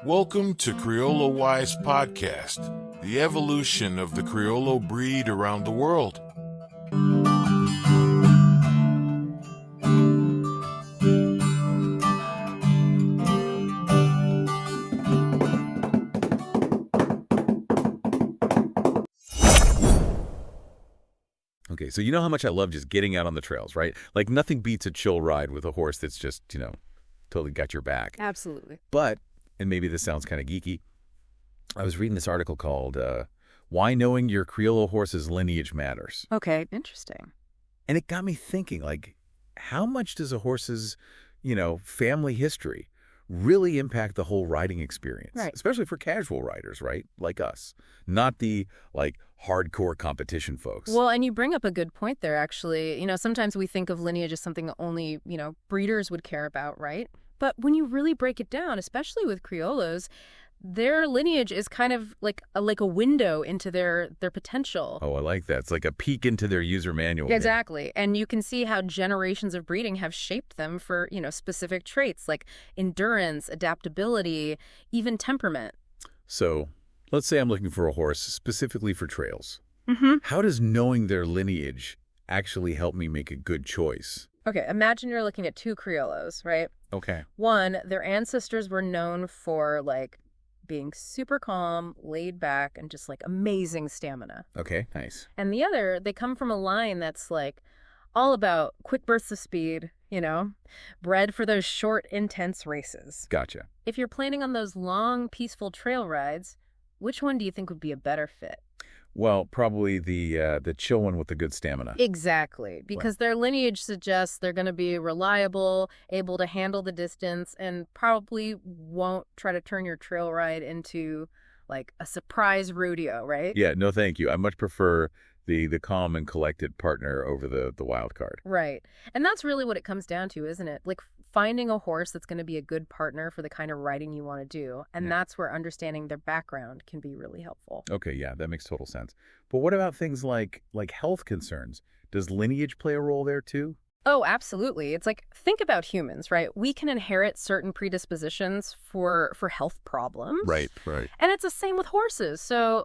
Welcome to CriolloWise podcast, the evolution of the Criollo breed around the world. Okay, so you know how much I love just getting out on the trails, right? Like nothing beats a chill ride with a horse that's just, totally got your back. Absolutely. But, and maybe this sounds kind of geeky, I was reading this article called Why Knowing Your Criollo Horse's Lineage Matters. Okay, interesting. And it got me thinking, like, how much does a horse's, family history really impact the whole riding experience? Right. Especially for casual riders, right? Like us. Not the, hardcore competition folks. Well, and you bring up a good point there, actually. Sometimes we think of lineage as something that only, breeders would care about, right? But when you really break it down, especially with Criollos, their lineage is kind of like a window into their potential. Oh, I like that. It's like a peek into their user manual. Exactly. And you can see how generations of breeding have shaped them for, specific traits like endurance, adaptability, even temperament. So let's say I'm looking for a horse specifically for trails. Mm-hmm. How does knowing their lineage actually help me make a good choice? Okay, imagine you're looking at two Criollos, right? Okay. One, their ancestors were known for, being super calm, laid back, and just, amazing stamina. Okay, nice. And the other, they come from a line that's, all about quick bursts of speed, bred for those short, intense races. Gotcha. If you're planning on those long, peaceful trail rides, which one do you think would be a better fit? Well, probably the chill one with the good stamina. Exactly, because their lineage suggests they're going to be reliable, able to handle the distance, and probably won't try to turn your trail ride into, a surprise rodeo, right? Yeah, no thank you. I much prefer the calm and collected partner over the wild card. Right. And that's really what it comes down to, isn't it? Finding a horse that's going to be a good partner for the kind of riding you want to do. And that's where understanding their background can be really helpful. Okay, yeah, that makes total sense. But what about things like health concerns? Does lineage play a role there too? Oh, absolutely. It's think about humans, right? We can inherit certain predispositions for health problems. Right. And it's the same with horses. So,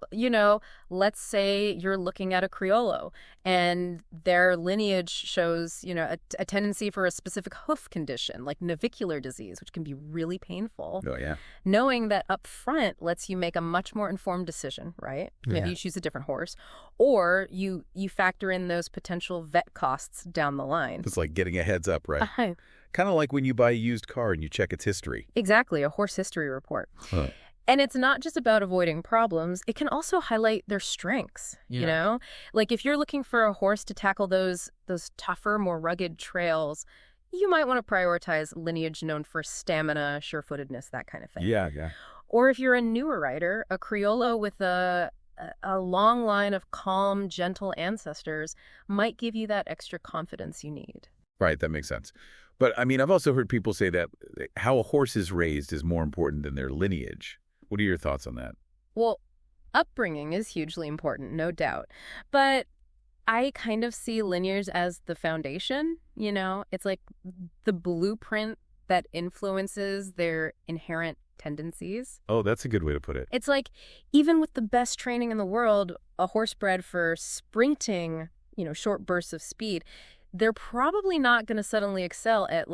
let's say you're looking at a Criollo and their lineage shows, a tendency for a specific hoof condition like navicular disease, which can be really painful. Oh, yeah. Knowing that up front lets you make a much more informed decision, right? Yeah. Maybe you choose a different horse, or you factor in those potential vet costs down the line. It's like getting a heads up, right? Uh-huh. Kind of like when you buy a used car and you check its history. Exactly, a horse history report. Huh. And it's not just about avoiding problems. It can also highlight their strengths, If you're looking for a horse to tackle those tougher, more rugged trails, you might want to prioritize lineage known for stamina, sure-footedness, that kind of thing. Yeah. Or if you're a newer rider, a Criollo with a long line of calm, gentle ancestors might give you that extra confidence you need. Right, that makes sense. But, I've also heard people say that how a horse is raised is more important than their lineage. What are your thoughts on that? Well, upbringing is hugely important, no doubt. But I kind of see lineage as the foundation, It's like the blueprint that influences their inherent tendencies. Oh, that's a good way to put it. It's like, even with the best training in the world, a horse bred for sprinting, short bursts of speed, they're probably not going to suddenly excel at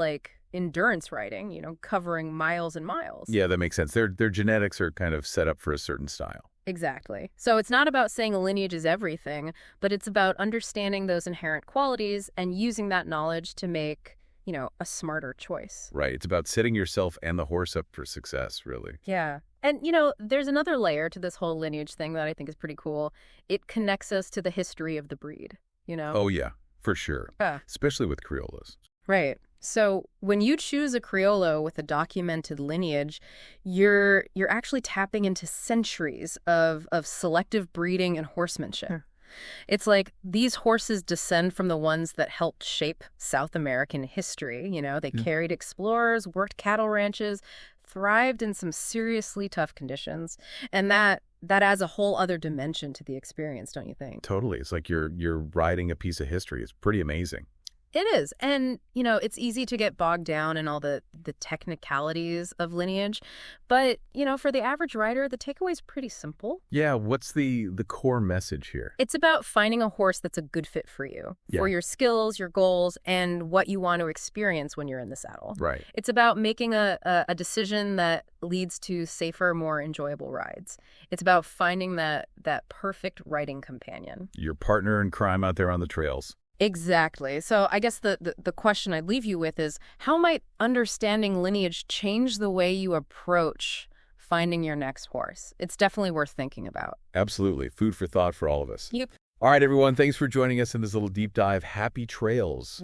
endurance riding, covering miles and miles. Yeah, that makes sense. Their genetics are kind of set up for a certain style. Exactly. So it's not about saying a lineage is everything, but it's about understanding those inherent qualities and using that knowledge to make, a smarter choice. Right. It's about setting yourself and the horse up for success, really. Yeah. And, there's another layer to this whole lineage thing that I think is pretty cool. It connects us to the history of the breed, Oh, yeah, for sure. Especially with Criollos. Right. So when you choose a Criollo with a documented lineage, you're actually tapping into centuries of selective breeding and horsemanship. Sure. It's like these horses descend from the ones that helped shape South American history. They carried explorers, worked cattle ranches, thrived in some seriously tough conditions. And that adds a whole other dimension to the experience, don't you think? Totally. It's like you're riding a piece of history. It's pretty amazing. It is. And, it's easy to get bogged down in all the technicalities of lineage. But, for the average rider, the takeaway is pretty simple. Yeah, what's the core message here? It's about finding a horse that's a good fit for you, for your skills, your goals, and what you want to experience when you're in the saddle. Right. It's about making a decision that leads to safer, more enjoyable rides. It's about finding that perfect riding companion. Your partner in crime out there on the trails. Exactly. So I guess the question I'd leave you with is, how might understanding lineage change the way you approach finding your next horse? It's definitely worth thinking about. Absolutely. Food for thought for all of us. Yep. All right, everyone. Thanks for joining us in this little deep dive. Happy trails.